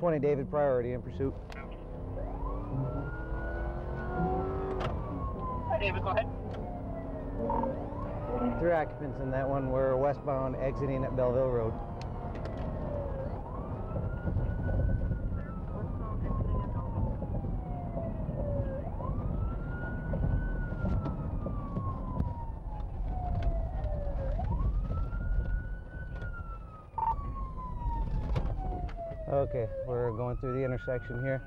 1020 David, priority in pursuit. Hi David, go ahead. 3 occupants in that one. We're westbound exiting at Belleville Road. Okay, we're going through the intersection here.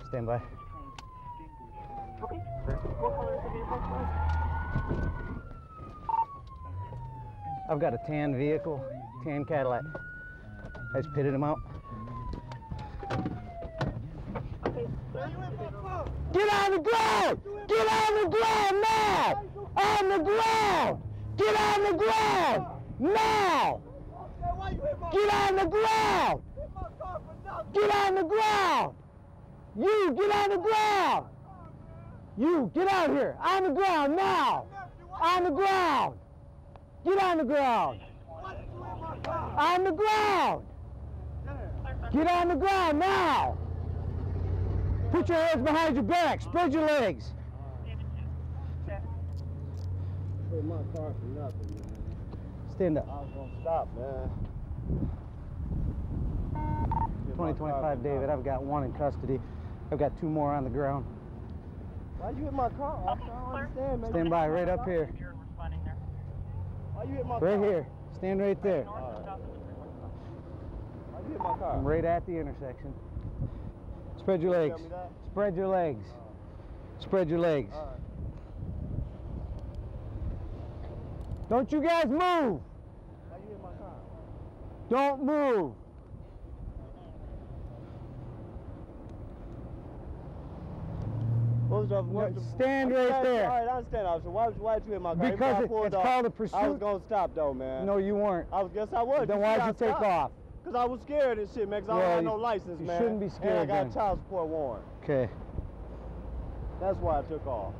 Stand by. Okay. What color is the vehicle? I've got a tan vehicle, tan Cadillac. I just pitted him out. Okay. Get on the ground! Get on the ground now! On the ground! Get on the ground! Now! Get on the ground! Get on the ground! You, get on the ground! You, get out here! On the ground now! On the ground! Get on the ground! On the ground! Get on the ground now! Put your hands behind your back. Spread your legs. Put my car for nothing, man. Stand up. I was gonna stop, man. 2025 David, I've got 1 in custody. I've got 2 more on the ground. Why you hit my car? I don't understand, man. Stand by right up here. Why you hit my car? Right here. Stand right there. Why you hit my car? I'm right at the intersection. Spread your legs. Tell me that? Spread your legs. Spread your legs. All right. Don't you guys move. Why you hit my car? Don't move. Stand right there. All right, I understand, officer. Why did you hit my car? Because it's called a pursuit. I was gonna stop though, man. No, you weren't. Guess I was. Then why'd you take off? Because I was scared and shit, man. Because I don't have no license, man. You shouldn't be scared. And I got then. a child support warrant. Okay. That's why I took off.